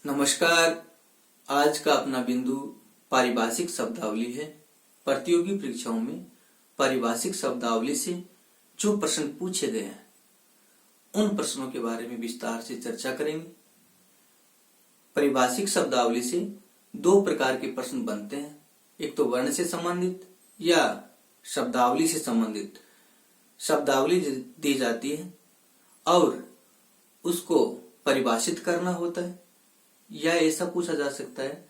नमस्कार। आज का अपना बिंदु पारिभाषिक शब्दावली है। प्रतियोगी परीक्षाओं में पारिभाषिक शब्दावली से जो प्रश्न पूछे गए हैं उन प्रश्नों के बारे में विस्तार से चर्चा करेंगे। पारिभाषिक शब्दावली से दो प्रकार के प्रश्न बनते हैं, एक तो वर्ण से संबंधित या शब्दावली से संबंधित शब्दावली दी जाती है और उसको परिभाषित करना होता है, या ऐसा पूछा जा सकता है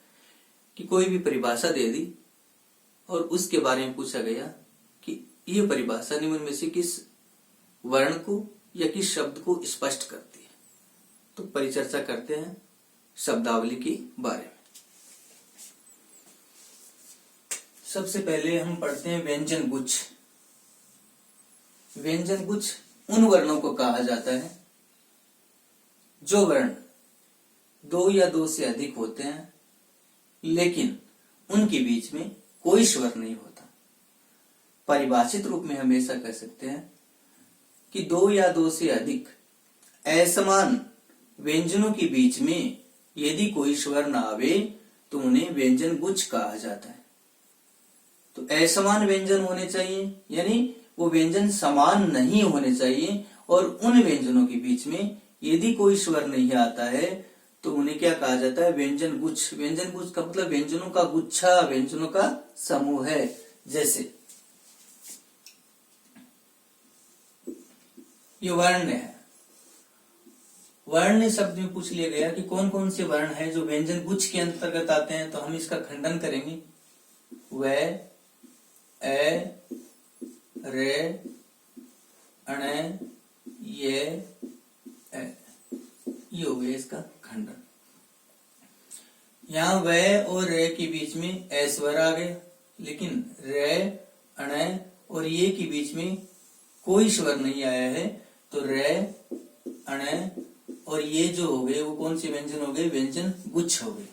कि कोई भी परिभाषा दे दी और उसके बारे में पूछा गया कि ये परिभाषा निम्न में से किस वर्ण को या किस शब्द को स्पष्ट करती है। तो परिचर्चा करते हैं शब्दावली के बारे में। सबसे पहले हम पढ़ते हैं व्यंजन गुच्छ। व्यंजन गुच्छ उन वर्णों को कहा जाता है जो वर्ण दो या दो से अधिक होते हैं लेकिन उनके बीच में कोई स्वर नहीं होता। परिभाषित रूप में हम ऐसा कह सकते हैं कि दो या दो से अधिक असमान व्यंजनों के बीच में यदि कोई स्वर न आवे तो उन्हें व्यंजन गुच्छ कहा जाता है। तो असमान व्यंजन होने चाहिए, यानी वो व्यंजन समान नहीं होने चाहिए, और उन व्यंजनों के बीच में यदि कोई स्वर नहीं आता है तो उन्हें क्या कहा जाता है? व्यंजन गुच्छ। व्यंजन गुच्छ का मतलब व्यंजनों का गुच्छा, व्यंजनों का समूह है। जैसे ये वर्ण है, वर्ण शब्द में पूछ लिया गया कि कौन कौन से वर्ण हैं जो व्यंजन गुच्छ के अंतर्गत आते हैं, तो हम इसका खंडन करेंगे। व, ए, रे, अण, ये हो गया इसका खंडन। यहाँ व और रे के बीच में ए स्वर आ गया, लेकिन रे, अण और ये के बीच में कोई स्वर नहीं आया है, तो रे, अण और ये जो हो गए वो कौन से व्यंजन हो गए? व्यंजन गुच्छ हो गए।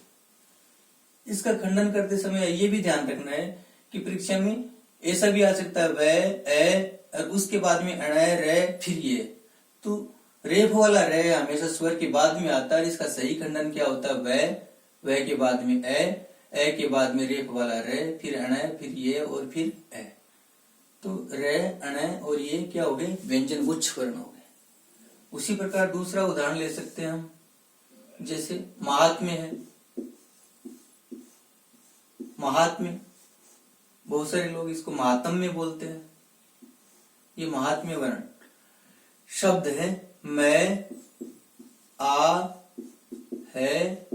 इसका खंडन करते समय ये भी ध्यान रखना है कि परीक्षा में ऐसा भी आ सकता है व, ए और उसके बाद में अण, रे, फिर ये, तो रेफ वाला रे हमेशा स्वर के बाद में आता है। इसका सही खंडन क्या होता है? व के बाद में ए के बाद में रेफ वाला रे, फिर अण, फिर ये और फिर ए। तो रे, अण और ये क्या हो गए? व्यंजन गुच्छ वर्ण हो गए। उसी प्रकार दूसरा उदाहरण ले सकते हैं हम, जैसे महात्म्य है। महात्म्य बहुत सारे लोग इसको महात्म्य बोलते हैं। ये महात्म्य वर्ण शब्द है मैं, आ, है,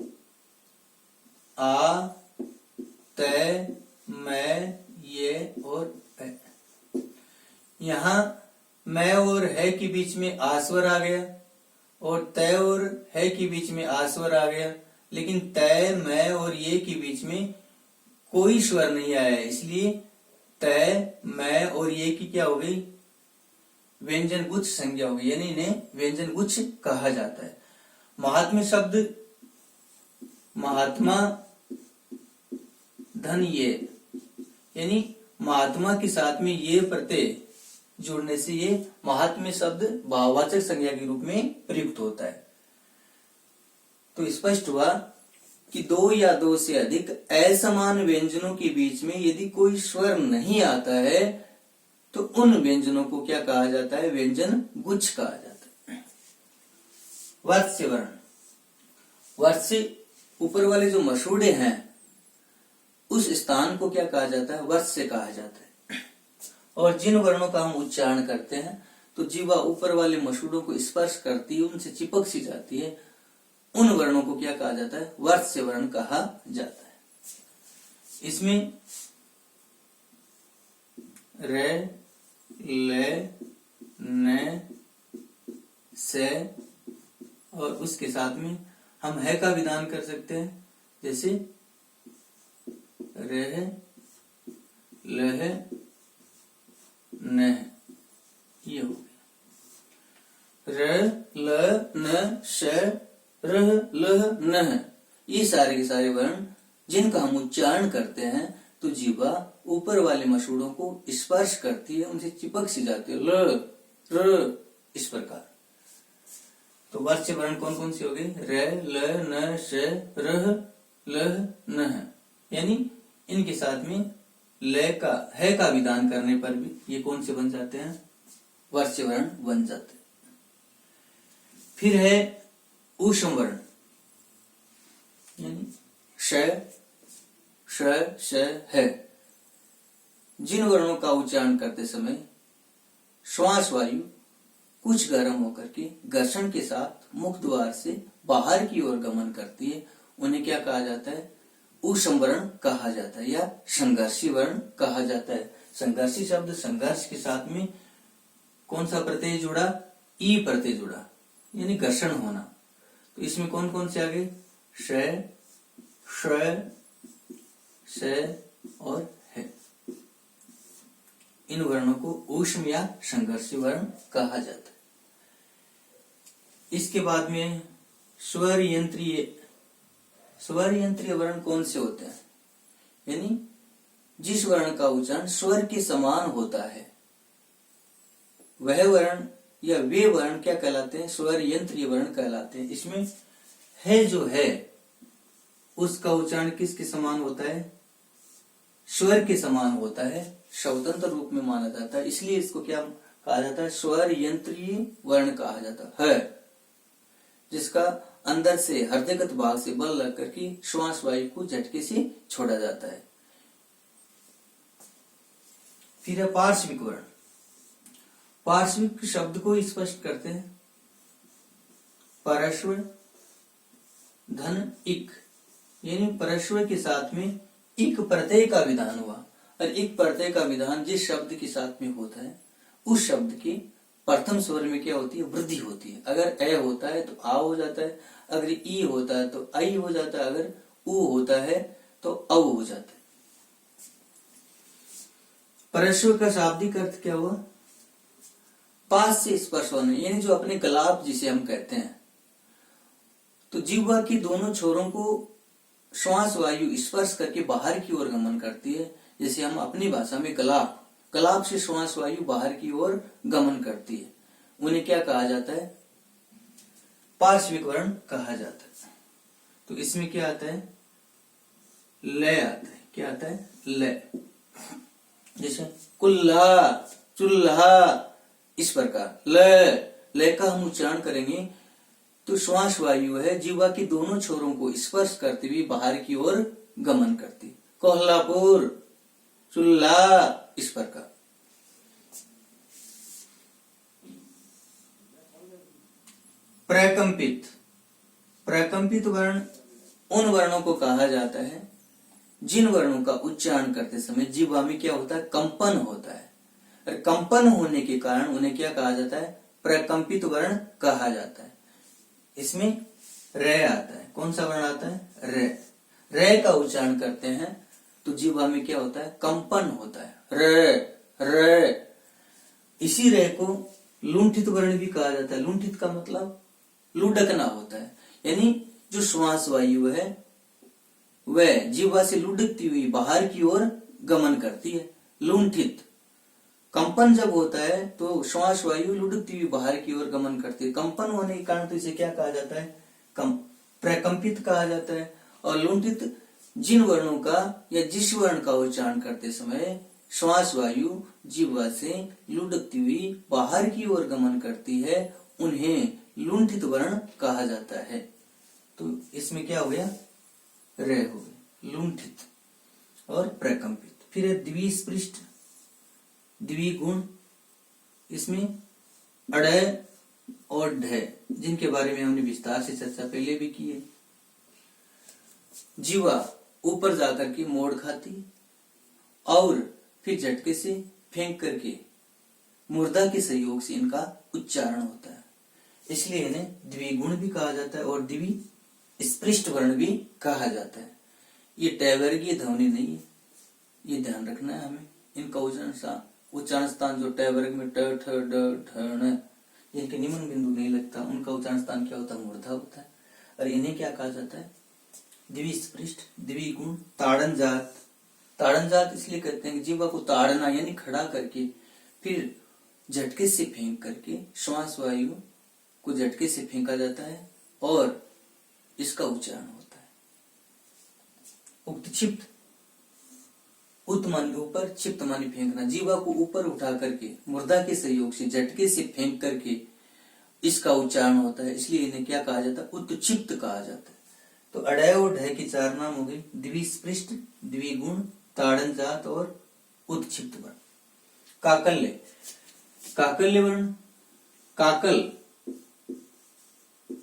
आ, तय, मैं, ये और है। यहां मैं और है के बीच में आ स्वर आ गया और तय और है के बीच में आ स्वर आ गया, लेकिन तय, मैं और ये के बीच में कोई स्वर नहीं आया, इसलिए तय, मैं और ये की क्या हो गई? व्यंजन गुच्छ संज्ञा हो गई, यानी इन्हें व्यंजन गुच्छ कहा जाता है। महात्म्य शब्द महात्मा धन ये, यानी महात्मा के साथ में ये प्रत्यय जुड़ने से ये महात्म्य शब्द भाववाचक संज्ञा के रूप में प्रयुक्त होता है। तो स्पष्ट हुआ कि दो या दो से अधिक असमान व्यंजनों के बीच में यदि कोई स्वर नहीं आता है तो उन व्यंजनों को क्या कहा जाता है? व्यंजन गुच्छ कहा जाता है। वर्स्य वर्ण, वर्स्य ऊपर वाले जो मसूड़े हैं उस स्थान को क्या कहा जाता है? वर्स्य कहा जाता है। और जिन वर्णों का हम उच्चारण करते हैं तो जीवा ऊपर वाले मसूड़ों को स्पर्श करती है, उनसे चिपक सी जाती है, उन वर्णों को क्या कहा जाता है? वर्स्य वर्ण कहा जाता है। इसमें रे, ले, न, से और उसके साथ में हम है का विधान कर सकते हैं, जैसे रह, लह, न, ये हो गया। र, ल, न, श, रह, लह, न, ये सारे के सारे वर्ण जिनका हम उच्चारण करते हैं तो जीवा ऊपर वाले मसूड़ों को स्पर्श करती है, उनसे चिपक सी जाती है, ल, र, इस प्रकार। तो वर्ज्य वर्ण कौन कौन से हो गए? र, ल, न, श, रह, लह, नह। यानी इनके साथ में ल का है का विधान करने पर भी ये कौन से बन जाते हैं? वर्ज्य वर्ण बन जाते हैं। फिर है ऊष्म वर्ण, यानी श, श, है। जिन वर्णों का उच्चारण करते समय श्वास वायु कुछ गर्म होकर के घर्षण के साथ मुख द्वार से बाहर की ओर गमन करती है, उन्हें क्या कहा जाता है? ऊष्म वर्ण कहा जाता है या संघर्षी वर्ण कहा जाता है। संघर्षी शब्द संघर्ष के साथ में कौन सा प्रत्यय जुड़ा? ई प्रत्यय जुड़ा, यानी घर्षण होना। तो इसमें कौन कौन से आ गए? श, श और है। इन वर्णों को ऊष्म या संघर्षी वर्ण कहा जाता है। इसके बाद में स्वर यंत्रीय वर्ण कौन से होते हैं? यानी जिस वर्ण का उच्चारण स्वर के समान होता है वह वर्ण या वे वर्ण क्या कहलाते हैं? स्वर यंत्रीय वर्ण कहलाते हैं। इसमें है जो है उसका उच्चारण किसके समान होता है? स्वर के समान होता है, स्वतंत्र रूप में माना जाता है, इसलिए इसको क्या कहा जाता है? स्वर यंत्रीय वर्ण कहा जाता है, जिसका अंदर से हृदयगत भाग से बल लग करके श्वास वायु को झटके से छोड़ा जाता है। फिर है पार्श्विक वर्ण। पार्श्विक शब्द को स्पष्ट करते हैं परस्वर धन इक, यानी परस्वर के साथ में इक प्रत्यय का विधान हुआ, और इक प्रत्यय का विधान जिस शब्द के साथ में होता है उस शब्द की प्रथम स्वर में क्या होती है? वृद्धि होती है। अगर ए होता है तो आ हो जाता है, अगर ई होता है तो आई हो जाता है, अगर उ होता है तो औ हो जाता है। परस्वर का शाब्दिक अर्थ क्या हुआ? पास से स्पर्श होने, यानी जो अपने गलाप जिसे हम कहते हैं। तो जिह्वा की दोनों छोरों को श्वास वायु स्पर्श करके बाहर की ओर गमन करती है, जैसे हम अपनी भाषा में गलाप से श्वास वायु बाहर की ओर गमन करती है, उन्हें क्या कहा जाता है? पार्श्विक वर्ण कहा जाता है। तो इसमें क्या आता है? लय आता है। क्या आता है? लय। जैसे कुल्हा, चूल्हा, इस प्रकार लय का हम उच्चारण करेंगे तो श्वास वायु है जिह्वा की दोनों छोरों को स्पर्श करते हुए बाहर की ओर गमन करती। कोल्हापुर, चूल्हा, इस प्रकार। प्रकंपित वर्ण उन वर्णों को कहा जाता है जिन वर्णों का उच्चारण करते समय जिह्वा में क्या होता है? कंपन होता है, और कंपन होने के कारण उन्हें क्या कहा जाता है? प्रकंपित वर्ण कहा जाता है। इसमें रे आता है। कौन सा वर्ण आता है? रे का उच्चारण करते हैं तो जिह्वा में क्या होता है? कंपन होता है, रे। इसी रे को लुंठित वर्ण भी कहा जाता है। लुंठित का मतलब लुढ़कना होता है, यानी जो श्वास वायु है वह जिह्वा से लुढ़कती हुई बाहर की ओर गमन करती है, लुंठित। कंपन जब होता है तो श्वास वायु लुढ़कती हुई बाहर की ओर गमन करती है। कंपन होने के कारण तो इसे क्या कहा जाता है? प्रकंपित कहा जाता है। और लुंठित जिन वर्णों का या जिस वर्ण का उच्चारण करते समय श्वास वायु जिह्वा से लुढ़कती हुई बाहर की ओर गमन करती है उन्हें लुंठित वर्ण कहा जाता है। तो इसमें क्या हो गया? रे हो गया, लुंठित और प्रकंपित। फिर है द्विस्पृष्ट, द्विगुण। इसमें अड़य और ढ, जिनके बारे में हमने विस्तार से चर्चा पहले भी की है। जीवा ऊपर जाकर के मोड़ खाती और फिर झटके से फेंक करके मुर्दा के सहयोग से इनका उच्चारण होता है, इसलिए इन्हें द्विगुण भी कहा जाता है और द्विस्पृष्ट वर्ण भी कहा जाता है। ये टैवर्गीय ध्वनि नहीं है, ये ध्यान रखना है हमें। इनका उच्चारण स्थान जो टै वर्ग में ट, ठ, ड, ठ, ण, जिनके निम्न बिंदु नहीं लगता उनका उच्चारण स्थान क्या होता है? मूर्धा होता है। और इन्हें क्या कहा जाता है? द्विस्पृष्ट, द्विगुण, ताड़न जात। ताड़न जात इसलिए कहते हैं कि जीवा को ताड़ना यानी खड़ा करके फिर झटके से फेंक करके श्वास वायु को झटके से फेंका जाता है और इसका उच्चारण होता है। उत्क्षिप्त, उत माने ऊपर, क्षिप्त माने फेंकना। जीवा को ऊपर उठा करके मुर्दा के सहयोग से झटके से फेंक करके इसका उच्चारण होता है, इसलिए इन्हें क्या कहा जाता है? उत्क्षिप्त कहा जाता है। तो अडय और ढय के 4 नाम हो गए, द्विस्पृष्ट, द्विगुण, ताड़न जात और उत्क्षिप्त वर्ण। काकल्य, काकल्य वर्ण, काकल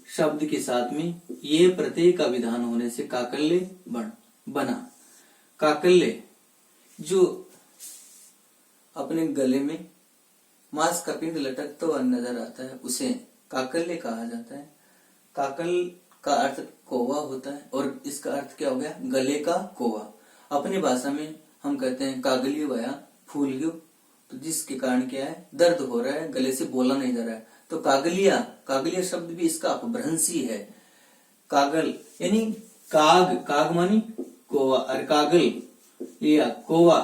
शब्द के साथ में ये प्रत्यय का विधान होने से काकल्य वर्ण बना। काकल्य जो अपने गले में मांस का पिंड लटकता हुआ नजर आता है उसे काकल्य कहा जाता है। काकल का अर्थ कोवा होता है और इसका अर्थ क्या हो गया? गले का कोवा। अपनी भाषा में हम कहते हैं कागलियो वया फूल गयो, तो जिसके कारण क्या है? दर्द हो रहा है, गले से बोला नहीं जा रहा है। तो कागलिया, कागलिया शब्द भी इसका अपभ्रंशी है। कागल यानी काग, काग मानी कोवा, और कागल या कोवा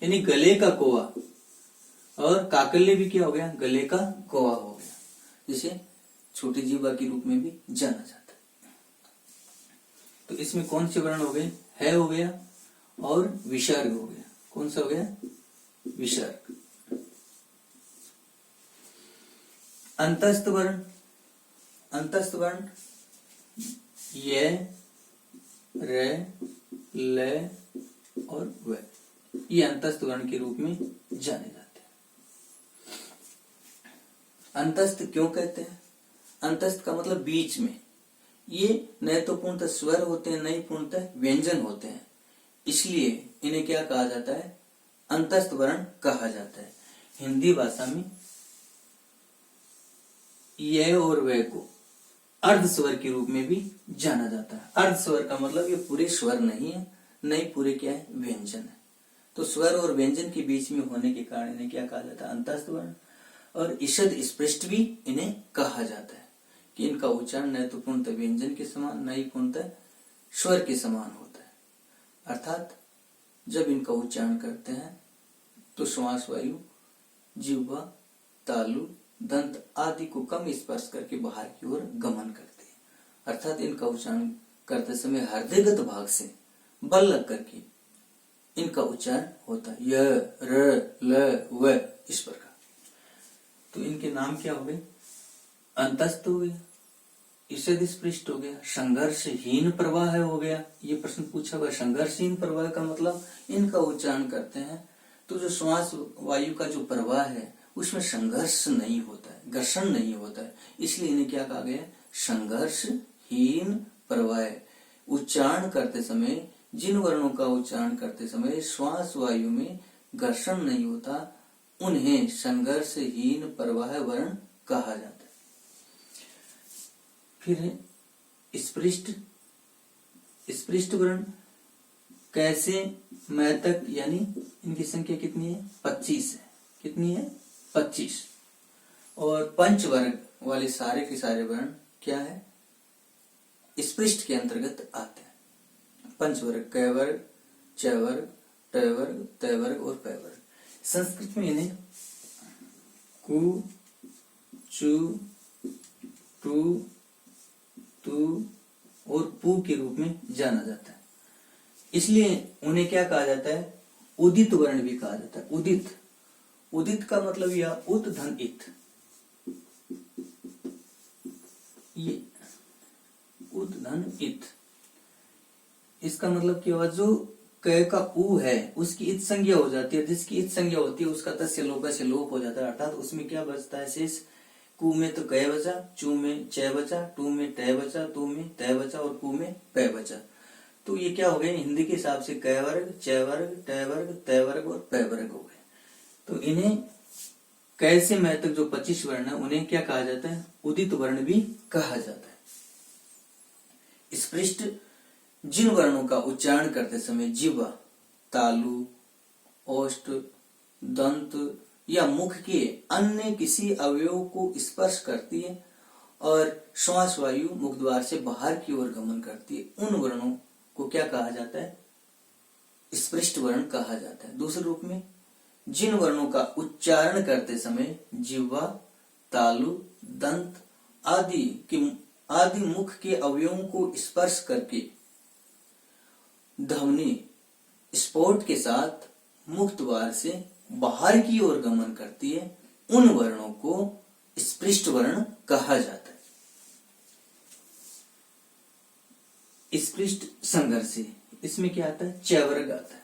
यानी गले का कोवा, और काकल्य भी क्या हो गया? गले का कोवा हो गया, जिसे छोटी जीवा के रूप में भी जाना जाता है। तो इसमें कौन से वर्ण हो गए? है हो गया और विसर्ग हो गया। कौन सा हो गया? विसर्ग। अंतस्थ वर्ण, अंतस्थ वर्ण ये, रे, ले और व, ये अंतस्थ वर्ण के रूप में जाने जाते हैं। अंतस्थ क्यों कहते हैं? अंतस्थ का मतलब बीच में। ये न तो पूर्णतः स्वर होते हैं, न ही पूर्णतः व्यंजन होते हैं, इसलिए इन्हें क्या कहा जाता है? अंतस्थ वर्ण कहा जाता है। हिंदी भाषा में ये और वे को अर्ध स्वर के रूप में भी जाना जाता है। अर्ध स्वर का मतलब ये पूरे स्वर नहीं है, नहीं पूरे क्या है? व्यंजन है। तो स्वर और व्यंजन के बीच में होने के कारण इन्हें क्या कहा जाता है? अंतस्थ वर्ण। और ईषद स्पृष्ट भी इन्हें कहा जाता है कि इनका उच्चारण न तो पूर्णतः व्यंजन के समान, न ही पूर्णतः स्वर के समान होता है। अर्थात जब इनका उच्चारण करते हैं तो श्वास वायु जिह्वा, तालु, दंत आदि को कम स्पर्श करके बाहर की ओर गमन करते हैं। अर्थात इनका उच्चारण करते समय हृदयगत भाग से बल लग करके इनका उच्चारण होता है। य, र, ल, व, इस प्रकार। तो इनके नाम क्या हो गए? अंतस्थ हो गया, ईषद स्पृष्ट हो गया, संघर्षहीन प्रवाह हो गया। ये प्रश्न पूछा हुआ। संघर्षहीन प्रवाह का मतलब इनका उच्चारण करते हैं तो जो श्वास वायु का जो प्रवाह है उसमें संघर्ष नहीं होता है, घर्षण नहीं होता है, इसलिए इन्हें क्या कहा गया? संघर्षहीन प्रवाह। उच्चारण करते समय, जिन वर्णों का उच्चारण करते समय श्वास वायु में घर्षण नहीं होता, उन्हें संघर्षहीन प्रवाह वर्ण कहा जाता है। फिर है स्पृष्ट। स्पृष्ट वर्ण कैसे? मैं तक, यानी इनकी संख्या कितनी है? 25 है। कितनी है? 25। और पंच वर्ग वाले सारे के सारे वर्ण क्या है? स्पृष्ट के अंतर्गत आते हैं। पंच वर्ग क वर्ग, च वर्ग, ट वर्ग, त वर्ग और प वर्ग। संस्कृत में इन्हें कु, चु, टू, तू और पू के रूप में जाना जाता है। इसलिए उन्हें क्या कहा जाता है? उदित वर्ण भी कहा जाता है। उदित, उदित का मतलब यह उत धन इत, ये उत धन इत, इसका मतलब क्या हुआ? जो क का उ है उसकी इत संज्ञा हो जाती है, जिसकी इत संज्ञा होती है उसका तस्य लोप से लोप हो जाता है। अर्थात उसमें क्या बचता है शेष? कु में तो क बचा, चू में च बचा, टू में ट बचा, तू में त बचा और पू में प बचा। तो ये क्या हो गए? हिंदी के हिसाब से क वर्ग, च वर्ग, ट वर्ग, त वर्ग और प वर्ग हो गए। तो इन्हें कैसे मैं तक जो 25 वर्ण है उन्हें क्या कहा जाता है? उदित वर्ण भी कहा जाता है। स्पृष्ट जिन वर्णों का उच्चारण करते समय जिह्वा, तालु, ओष्ठ, दंत या मुख के अन्य किसी अवयव को स्पर्श करती है और श्वास वायु मुख द्वार से बाहर की ओर गमन करती है, उन वर्णों को क्या कहा जाता है? स्पृष्ट वर्ण कहा जाता है। दूसरे रूप में जिन वर्णों का उच्चारण करते समय जिह्वा, तालु, दंत आदि मुख के अवयवों को स्पर्श करके ध्वनि स्फोट के साथ मुख द्वार से बाहर की ओर गमन करती है, उन वर्णों को स्पृष्ट वर्ण कहा जाता है। स्पृष्ट संघर्षी, इसमें क्या आता है? च वर्ग आता है,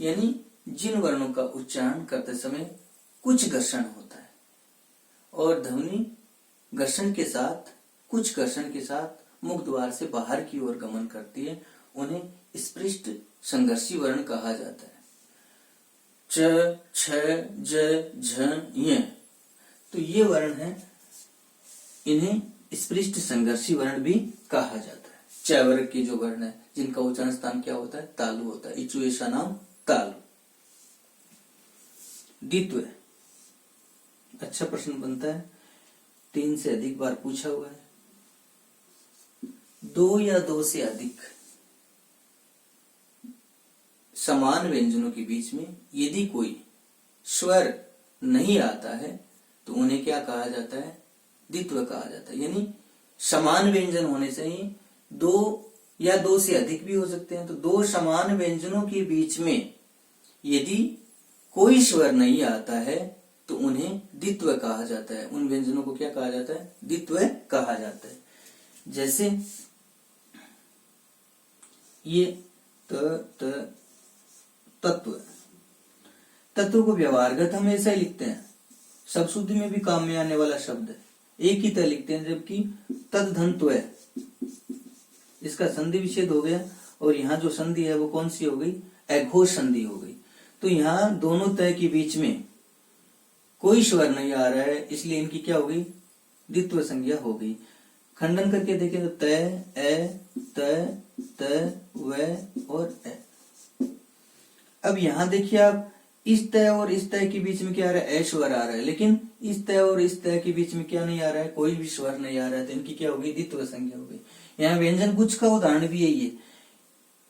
यानी जिन वर्णों का उच्चारण करते समय कुछ घर्षण होता है और ध्वनि घर्षण के साथ मुख द्वार से बाहर की ओर गमन करती है, उन्हें स्पृष्ट संघर्षी वर्ण कहा जाता है। च, छ, ज, झ, य, तो ये वर्ण है, इन्हें स्पृष्ट संघर्षी वर्ण भी कहा जाता है। च वर्ग के जो वर्ण है जिनका उच्चारण स्थान क्या होता है? तालु होता है। इचु ऐसा नाम तालु। द्वित्व, अच्छा प्रश्न बनता है, 3 से अधिक बार पूछा हुआ है। 2 या 2 से अधिक समान व्यंजनों के बीच में यदि कोई स्वर नहीं आता है तो उन्हें क्या कहा जाता है? द्वित्व कहा जाता है। यानी समान व्यंजन होने से ही 2 या 2 से अधिक भी हो सकते हैं, तो 2 समान व्यंजनों के बीच में यदि कोई स्वर नहीं आता है तो उन्हें द्वित्व कहा जाता है। उन व्यंजनों को क्या कहा जाता है? द्वित्व कहा जाता है। जैसे ये तत्व को व्यवहारगत हम ऐसा ही लिखते हैं, शब्द शुद्धि में भी काम में आने वाला शब्द है, एक ही तरह लिखते हैं। जबकि तद्धन्त्व, इसका संधि विच्छेद हो गया और यहाँ जो संधि है वो कौन सी हो गई? अघोष संधि हो गई। तो यहाँ दोनों तय के बीच में कोई स्वर नहीं आ रहा है, इसलिए इनकी क्या हो गई? द्वित्व संज्ञा हो गई। खंडन करके देखें तो तय, ए, तय, त, व और ए। अब यहाँ देखिए आप, इस तय और इस तय के बीच में क्या आ रहा है? ए स्वर आ रहा है, लेकिन इस तय और इस तय के बीच में क्या नहीं आ रहा है? कोई भी स्वर नहीं आ रहा है, तो इनकी क्या होगी? द्वित्व संज्ञा हो गई। यहाँ व्यंजन गुच्छ का उदाहरण भी यही है,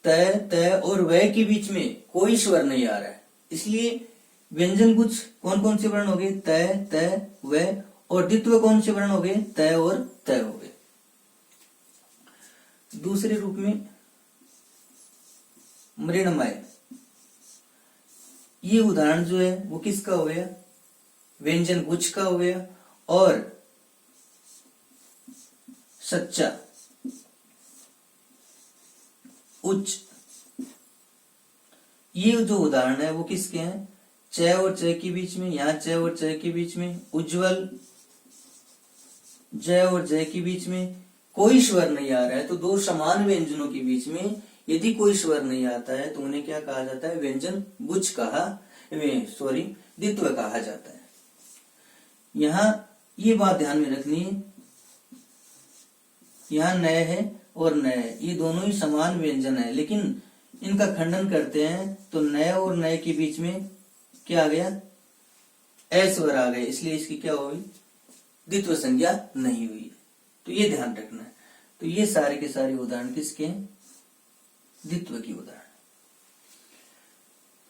तय, तय और वह के बीच में कोई स्वर नहीं आ रहा है, इसलिए व्यंजन गुच्छ कौन कौन से वर्ण हो गए? तय, तय, वह, और द्वित्व कौन से वर्ण हो गए? तय और तय हो गए। दूसरे रूप में मृण्मय, ये उदाहरण जो है वो किसका हो गया? व्यंजन गुच्छ का हो गया। और सच्चा, उच्च, ये जो उदाहरण है वो किसके हैं? च और च के बीच में, यहाँ च और च के बीच में उज्जवल, ज और जय के बीच में कोई स्वर नहीं आ रहा है, तो 2 समान व्यंजनों के बीच में यदि कोई स्वर नहीं आता है तो उन्हें क्या कहा जाता है? व्यंजन गुच्छ द्वित्व कहा जाता है। यहाँ ये बात ध्यान में रखनी है, यहाँ नय है और नय, ये दोनों ही समान व्यंजन है, लेकिन इनका खंडन करते हैं तो नय और नय के बीच में क्या आ गया? ए स्वर आ गए, इसलिए इसकी क्या हुई? द्वित्व संज्ञा नहीं हुई। तो ये ध्यान रखना है। तो ये सारे के सारे उदाहरण किसके हैं? द्वित्व की उदाहरण।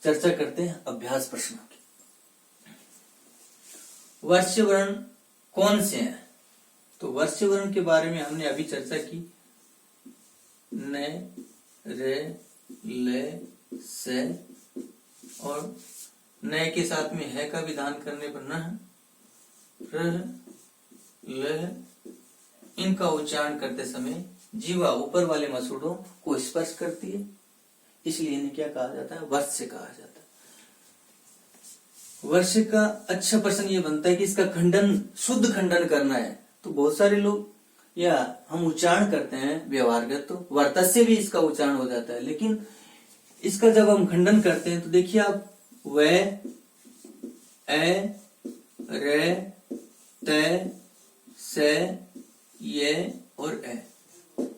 चर्चा करते हैं अभ्यास प्रश्नों की। वर्ष्य वर्ण कौन से हैं? तो वर्ष्य वर्ण के बारे में हमने अभी चर्चा की, न, रे, ले, से, और न के साथ में है का विधान करने पर न, र, ल, इनका उच्चारण करते समय जीवा ऊपर वाले मसूड़ों को स्पर्श करती है, इसलिए इन्हें क्या कहा जाता है? वर्ष्य कहा जाता है। वर्ष्य का अच्छा प्रश्न ये बनता है कि इसका खंडन, शुद्ध खंडन करना है, तो बहुत सारे लोग या हम उच्चारण करते हैं व्यवहारगत, तो वर्तस्य भी इसका उच्चारण हो जाता है, लेकिन इसका जब हम खंडन करते हैं तो देखिए आप, व, ए, रे, ते, से, ये और ए,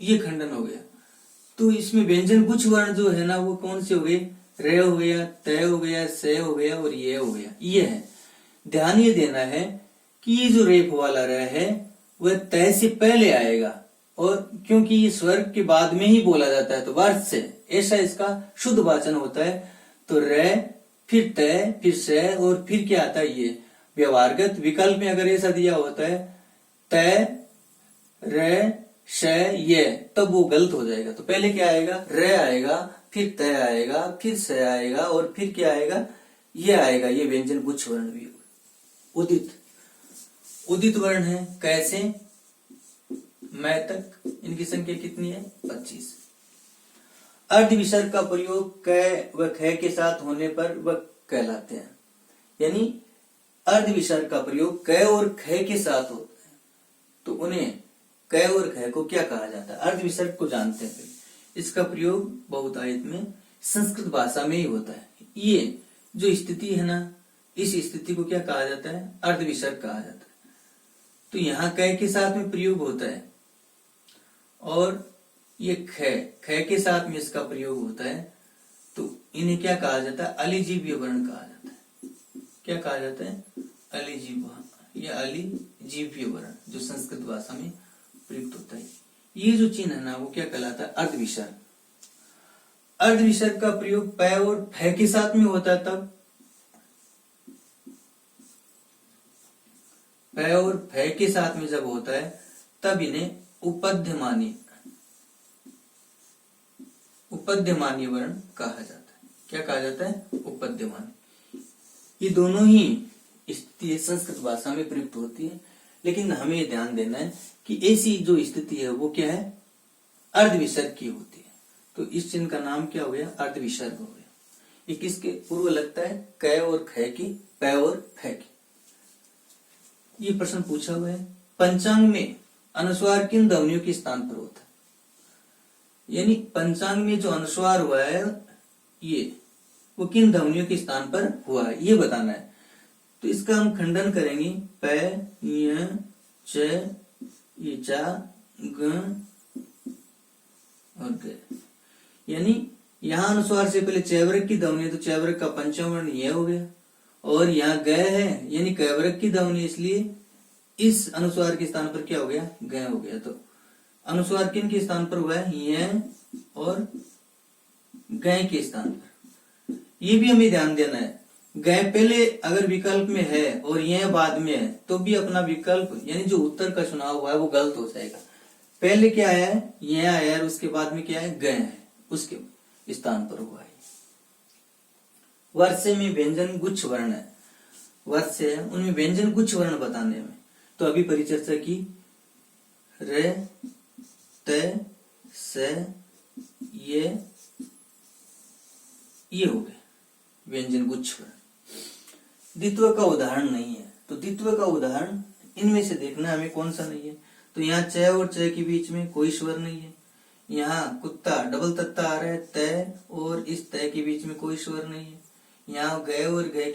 ये खंडन हो गया। तो इसमें व्यंजन गुच्छ वर्ण जो है ना वो कौन से हो गए? रे हो गया, तय हो गया, से हो गया और ये हो गया। ये है, ध्यान ये देना है कि ये जो रेप वाला रे है वह तय से पहले आएगा, और क्योंकि ये स्वर के बाद में ही बोला जाता है तो वर्ष से ऐसा इसका शुद्ध वाचन होता है। तो रे, फिर तय, फिर से, और फिर क्या आता है? ये व्यवहारगत विकल्प में अगर ऐसा दिया होता है तय, र श ये, तब वो गलत हो जाएगा। तो पहले क्या आएगा, र आएगा, फिर त आएगा, फिर स आएगा, और फिर क्या आएगा, ये आएगा। ये व्यंजन गुच्छ वर्ण भी होगा। उदित, उदित वर्ण है कैसे, मैं तक, इनकी संख्या कितनी है, 25। अर्ध विसर्ग का प्रयोग क व ख के साथ होने पर वह कहलाते हैं। यानी अर्ध विसर्ग का प्रयोग क और ख के साथ होता है तो उन्हें क और ख को क्या कहा जाता है, अर्ध विसर्ग को जानते हैं। इसका प्रयोग बहुतायत में संस्कृत भाषा में ही होता है। ये जो स्थिति है ना, इस स्थिति को क्या कहा जाता है, अर्ध विसर्ग कहा जाता है। तो यहाँ क के साथ में प्रयोग होता है और ये ख के साथ में इसका प्रयोग होता है, तो इन्हें क्या कहा जाता है, अलिजीवीय वर्ण कहा जाता है। क्या कहा जाता है, अलिजीव या अलिजीवीय वर्ण, जो संस्कृत भाषा में प्रयुक्त होता है। ये जो चिन्ह है ना, वो क्या कहलाता है, अर्ध विसर्ग। अर्ध विसर्ग का प्रयोग प और फ के साथ में होता है, तब प और फ के साथ में जब होता है तब इन्हें उपद्यमानीय वर्ण कहा जाता है। क्या कहा जाता है, उपद्यमानी। ये दोनों ही स्थिति संस्कृत भाषा में प्रयुक्त होती है, लेकिन हमें ध्यान देना है कि ऐसी जो स्थिति है वो क्या है, अर्ध विसर्ग की होती है। तो इस चिन्ह का नाम क्या हो गया, अर्ध विसर्ग हो गया। ये किसके पूर्व लगता है, क और ख की, प और फ की। ये प्रश्न पूछा हुआ है, पंचांग में अनुस्वार किन ध्वनियों के स्थान पर होता है। यानी पंचांग में जो अनुस्वार हुआ है ये, वो किन ध्वनियों के स्थान पर हुआ है, ये बताना है। तो इसका हम खंडन करेंगे, प, य, च, ये, चा, ग और ग। यानी यहाँ अनुस्वार से पहले चैवर्ग की ध्वनि है, तो चैवर्ग का पंचम वर्ण ये हो गया, और यहाँ ग है यानी कैवर्ग की ध्वनि, इसलिए इस अनुस्वार के स्थान पर क्या हो गया, ग हो गया। तो अनुस्वार किन के स्थान पर हुआ है, ये और ग के स्थान पर। ये भी हमें ध्यान देना है, ग पहले अगर विकल्प में है और यह बाद में है तो भी अपना विकल्प यानी जो उत्तर का चुनाव हुआ है वो गलत हो जाएगा। पहले क्या है, यह आया और उसके बाद में क्या है, ग है, उसके स्थान पर हुआ है। वर्ष में व्यंजन गुच्छ वर्ण है, वर्ष है उनमें व्यंजन गुच्छ वर्ण बताने में। तो अभी परिचर्चा की, रे, त, स, ये हो गए व्यंजन गुच्छ वर्ण। द्वित्व का उदाहरण नहीं है, तो द्वित्व का उदाहरण इनमें से देखना हमें कौन सा नहीं है। तो यहाँ च और च के बीच में कोई स्वर नहीं है। यहाँ कुत्ता डबल तत्ता आ रहा है, त और इस त के बीच में कोई स्वर नहीं है। यहाँ ग और ग की